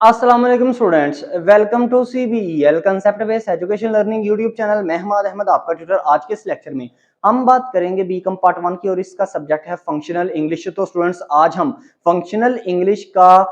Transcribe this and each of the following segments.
अस्सलाम वालेकुम students, welcome to CBEL concept based education learning YouTube channel. मैं हमाद अहमद आपका ट्यूटर। आज के इस लेक्चर में हम बात करेंगे बीकॉम पार्ट 1 की और इसका सब्जेक्ट है फंक्शनल इंग्लिश। तो स्टूडेंट्स आज हम फंक्शनल इंग्लिश का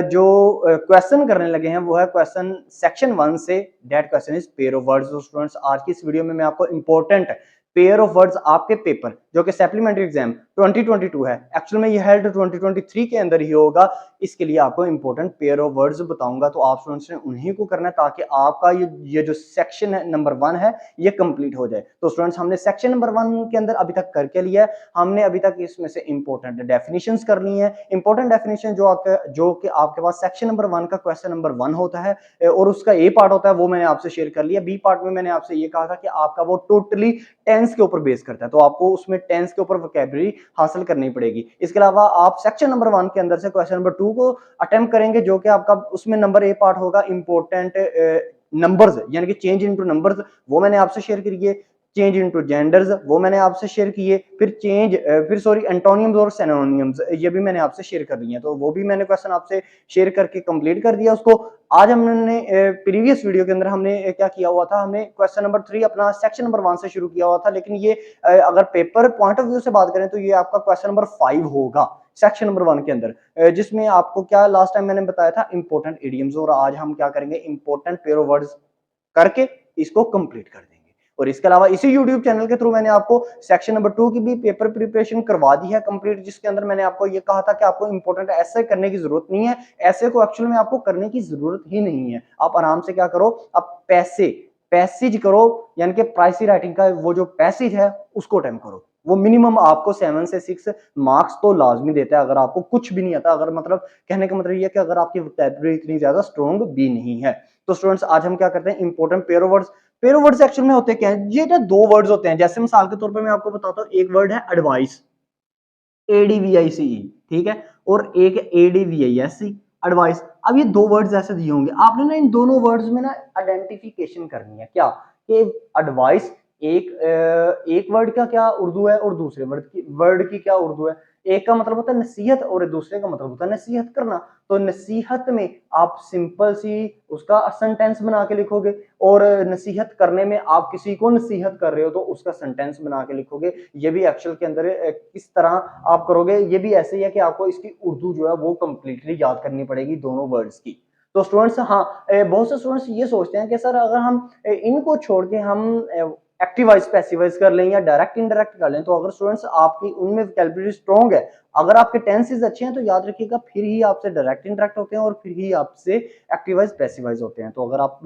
जो क्वेश्चन करने लगे हैं वो है क्वेश्चन सेक्शन 1 से। That question is pair of words. तो स्टूडेंट्स आज की इस वीडियो में मैं आपको इंपॉर्टेंट पेयर ऑफ वर्ड्स आपके पेपर जो कि सप्लीमेंट्री एग्जाम 2022 है, एक्चुअल में ये हेल्ड 2023 के अंदर ही होगा, इसके लिए आपको इंपॉर्टेंट पेयर ऑफ वर्ड्स बताऊंगा। तो आप स्टूडेंट्स ने उन्हीं को करना है ताकि आपका ये जो सेक्शन है नंबर 1 है ये कंप्लीट हो जाए। तो स्टूडेंट्स हमने सेक्शन नंबर 1 के अंदर अभी तक करके लिया है। हमने अभी तक इसमें से इंपॉर्टेंट डेफिनेशंस कर ली है। इंपॉर्टेंट डेफिनेशन जो कि आपके पास सेक्शन नंबर 1 का क्वेश्चन नंबर 1 होता है और उसका ए पार्ट होता है, वो मैंने आपसे शेयर कर लिया। बी पार्ट में मैंने आपसे ये कहा था कि आपका वो टोटली टेंस के ऊपर बेस करता है, तो आपको उसमें टेंस के ऊपर वोकैबुलरी हासिल करनी पड़ेगी। इसके अलावा आप सेक्शन नंबर 1 के अंदर से क्वेश्चन नंबर 2 को अटेम्प्ट करेंगे, जो कि आपका उसमें नंबर ए पार्ट होगा इंपॉर्टेंट नंबर्स, यानी कि चेंज इनटू नंबर्स, वो मैंने आपसे शेयर करिए। चेंज इनटू जेंडर्स वो मैंने आपसे शेयर किए। फिर सॉरी एंटोनियम्स और सिनोनिम्स ये भी मैंने आपसे शेयर कर लिए हैं, तो वो भी मैंने क्वेश्चन आपसे शेयर करके कंप्लीट कर दिया उसको। आज हमने प्रीवियस वीडियो के अंदर हमने क्या किया हुआ था, हमने क्वेश्चन नंबर 3 अपना सेक्शन नंबर 1 से शुरू किया हुआ था, लेकिन ये अगर पेपर पॉइंट ऑफ व्यू से बात करें तो ये आपका क्वेश्चन नंबर 5 होगा सेक्शन नंबर 1 के अंदर, जिसमें आपको क्या लास्ट टाइम मैंने बताया था इंपॉर्टेंट इडियम्स, और आज हम क्या करेंगे इंपॉर्टेंट पेयर ऑफ वर्ड्स करके इसको कंप्लीट कर देंगे। और इसके अलावा इसी YouTube चैनल के थ्रू मैंने आपको सेक्शन नंबर 2 की भी पेपर प्रिपरेशन करवा दी है कंप्लीट, जिसके अंदर मैंने आपको ये कहा था कि आपको इंपॉर्टेंट ऐसे करने की जरूरत नहीं है। ऐसे को एक्चुअल में आपको करने की जरूरत ही नहीं है। आप आराम से क्या करो, आप पैसेज करो, यानी कि प्राइसी राइटिंग का वो जो पैसेज है उसको अटेम्प्ट करो। वो मिनिमम आपको 7 से 6 मार्क्स तो लाजमी देता है, अगर आपको कुछ भी नहीं आता। अगर मतलब कहने का मतलब ये है कि अगर आपकी वोकैबुलरी इतनी ज्यादा स्ट्रॉन्ग भी नहीं है। तो स्टूडेंट्स आज हम क्या करते हैं important pair of words. Pair of words actual में होते क्या है, ये ना दो वर्ड्स होते हैं। जैसे मिसाल के तौर पर मैं आपको बताता हूँ, एक वर्ड है एडवाइस, ADVICE, ठीक है, और एक ADVISE, एडवाइस। अब ये दो वर्ड्स ऐसे दिए होंगे, आपने ना इन दोनों वर्ड्स में ना आइडेंटिफिकेशन करनी है। क्या कि एडवाइस एक वर्ड का क्या उर्दू है और दूसरे वर्ड की क्या उर्दू है। एक का मतलब होता है नसीहत और दूसरे का मतलब होता है नसीहत करना। तो नसीहत में आप सिंपल सी उसका सेंटेंस बना के लिखोगे, और नसीहत करने में आप किसी को नसीहत कर रहे हो तो उसका सेंटेंस बना के लिखोगे। ये भी एक्चुअल के अंदर किस तरह आप करोगे, ये भी ऐसे ही है कि आपको इसकी उर्दू जो है वो कंप्लीटली याद करनी पड़ेगी दोनों वर्ड्स की। तो स्टूडेंट्स हाँ, बहुत से स्टूडेंट्स ये सोचते हैं कि सर अगर हम इनको छोड़ के हम एक्टिवाइज पैसिवाइज कर लें या डायरेक्ट इनडायरेक्ट कर लें, तो अगर स्टूडेंट्स आपकी उनमें वोकैबुलरी स्ट्रॉन्ग है, अगर आपके टेंसेस अच्छे हैं, तो याद रखिएगा फिर ही आपसे डायरेक्ट इंटरेक्ट होते हैं और फिर ही आपसे एक्टिवाइज पैसिवाइज होते हैं। तो अगर आप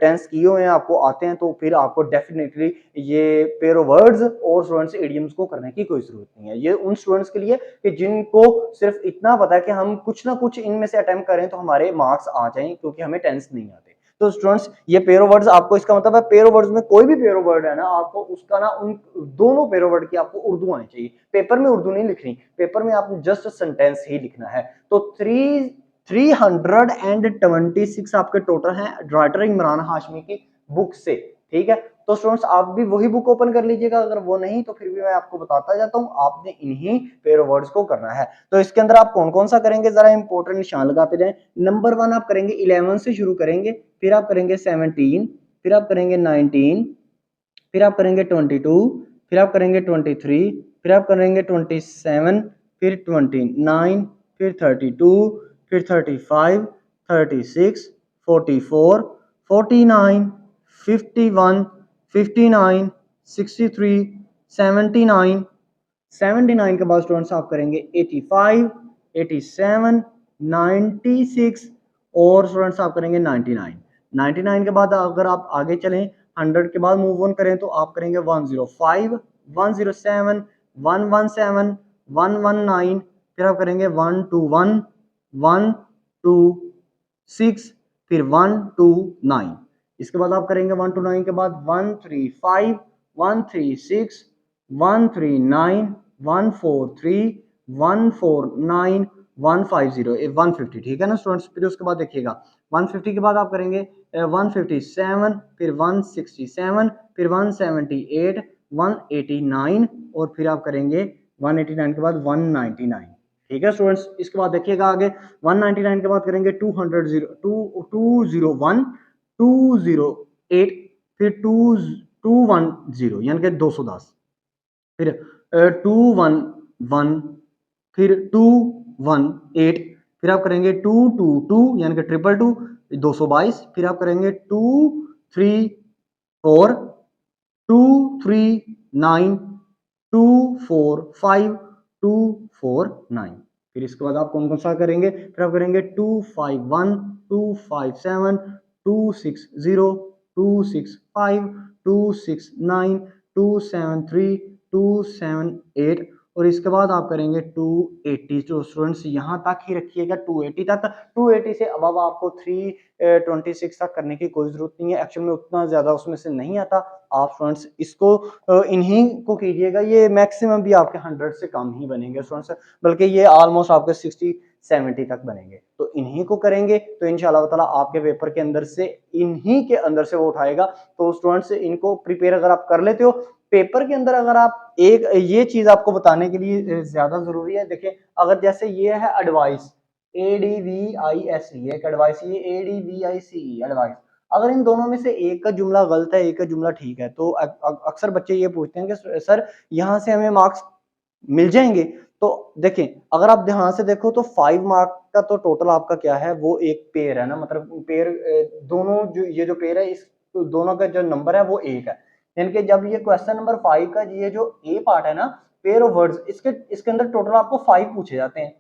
टेंस किए हुए हैं, आपको आते हैं, तो फिर आपको डेफिनेटली ये पेयर ऑफ वर्ड्स और स्टूडेंट्स इडियम्स को करने की कोई जरूरत नहीं है। ये उन स्टूडेंट्स के लिए कि जिनको सिर्फ इतना पता है कि हम कुछ ना कुछ इनमें से अटेम्प्ट करें तो हमारे मार्क्स आ जाएं, क्योंकि हमें टेंस नहीं आते। तो स्टूडेंट्स ये पेयर ऑफ वर्ड्स आपको, इसका मतलब है पेयर ऑफ वर्ड्स में कोई भी पेयर ऑफ वर्ड है ना, आपको उसका ना उन दोनों पेयर ऑफ वर्ड की आपको उर्दू आनी चाहिए। पेपर में उर्दू नहीं लिखनी, पेपर में आपने जस्ट सेंटेंस ही लिखना है। तो 326 आपके टोटल हैं राइटर इमरान हाशमी की बुक से, ठीक है। तो स्टूडेंट्स आप भी वही बुक ओपन कर लीजिएगा, अगर वो नहीं तो फिर भी मैं आपको बताता जाता हूँ, आपने इन्हीं पेयर ऑफ वर्ड्स को करना है। तो इसके अंदर आप कौन कौन सा करेंगे, जरा इंपॉर्टेंट निशान लगाते जाएं। नंबर 1 आप करेंगे 11 से शुरू करेंगे, फिर आप करेंगे 17, फिर आप करेंगे 19, फिर आप करेंगे 22, फिर आप करेंगे 23, फिर आप करेंगे 27, फिर 29, फिर 32, फिर 35, 36, 44, 49, 51, 59, 63, 79, 79 के बाद स्टूडेंट्स आप करेंगे 85, 87, 96, और स्टूडेंट्स आप करेंगे 99। 99 के बाद अगर आप आगे चलें 100 के बाद मूव ऑन करें तो आप करेंगे 105, 107, 117, 119, फिर आप करेंगे 121, 126, फिर 129। इसके बाद आप करेंगे 129 के बाद 135, 136, 139, 143, 149, 150, 150, ठीक है ना स्टूडेंट्स। फिर उसके बाद देखिएगा 150 के बाद आप करेंगे 157, फिर 167, फिर 178, 189, और फिर आप करेंगे 189 के बाद 199, ठीक है स्टूडेंट्स। इसके बाद देखिएगा आगे 199 के बाद करेंगे 200 201 208 फिर 210 यानी कि 210 फिर 211 फिर 218 फिर आप करेंगे 222 यानी कि 222 222 फिर आप करेंगे 234 239 245 249 फिर इसके बाद आप कौन कौन सा करेंगे, फिर आप करेंगे 251 257 260 265 269 273 278 और इसके बाद आप करेंगे 280। जो स्टूडेंट्स यहाँ तक ही रखिएगा 280 तक। 280 से अब आपको 326 तक करने की कोई जरूरत नहीं है, एक्चुअल में उतना ज्यादा उसमें से नहीं आता। आप स्टूडेंट्स इसको इन्हीं को कीजिएगा, ये मैक्सिमम भी आपके 100 से कम ही बनेंगे स्टूडेंट्स, बल्कि ये ऑलमोस्ट आपके 60-70 तक बनेंगे। तो इन्हीं को करेंगे तो इंशाल्लाह ताला आपके पेपर के अंदर से इन्हीं के अंदर से वो उठाएगा। तो स्टूडेंट्स इनको प्रिपेयर अगर आप कर लेते हो पेपर के अंदर, अगर आप एक ये चीज आपको बताने के लिए ज्यादा जरूरी है, देखिए अगर जैसे ये है एडवाइस ADVIS, ये एक एडवाइस, ये ADVICE एडवाइस, अगर इन दोनों में से एक का जुमला गलत है एक का जुमला ठीक है तो अक्सर बच्चे ये पूछते हैं कि सर यहाँ से हमें मार्क्स मिल जाएंगे। तो देखें अगर आप ध्यान से देखो तो 5 मार्क का तो टोटल आपका क्या है, वो एक पेयर है ना, मतलब पेयर दोनों जो ये जो पेयर है इस दोनों का जो नंबर है वो एक है। यानी कि जब ये क्वेश्चन नंबर 5 का ये जो ए पार्ट है ना, पेयर ऑफ वर्ड्स, इसके अंदर टोटल आपको 5 पूछे जाते हैं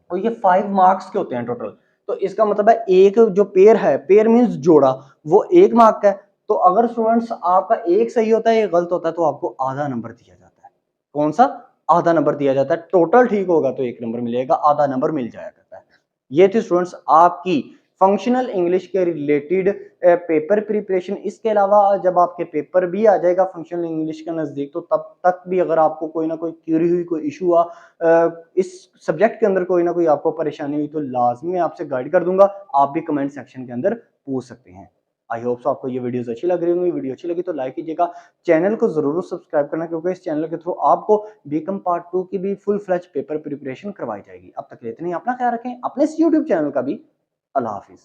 और ये 5 मार्क्स के होते हैं टोटल। तो इसका मतलब है एक जो पेयर है, पेयर मींस जोड़ा, वो 1 मार्क का है। तो अगर स्टूडेंट्स आपका एक सही होता है एक गलत होता है तो आपको आधा नंबर दिया जाता है। कौन सा? आधा नंबर दिया जाता है। टोटल ठीक होगा तो 1 नंबर मिलेगा, आधा नंबर मिल जाया करता है। ये थी स्टूडेंट्स आपकी फंक्शनल इंग्लिश के रिलेटेड पेपर प्रिपरेशन। इसके अलावा जब आपके पेपर भी आ जाएगा फंक्शनल इंग्लिश का नजदीक, तो तब तक भी अगर आपको कोई ना कोई क्यूरी हुई, कोई इशू हुआ, इस सब्जेक्ट के अंदर कोई ना कोई आपको परेशानी हुई, तो लाजमी मैं आपसे गाइड कर दूंगा। आप भी कमेंट सेक्शन के अंदर पूछ सकते हैं। आई होप सो आपको ये वीडियोस अच्छी लग रही होंगी। वीडियो अच्छी लगी तो लाइक कीजिएगा, चैनल को जरूर सब्सक्राइब करना, क्योंकि इस चैनल के थ्रू आपको बीकॉम पार्ट 2 की भी फुल फ्लैश पेपर प्रिपरेशन करवाई जाएगी। अब तक के लिए इतनी, अपना ख्याल रखें, अपने इस यूट्यूब चैनल का भी। अल्लाह हाफिज।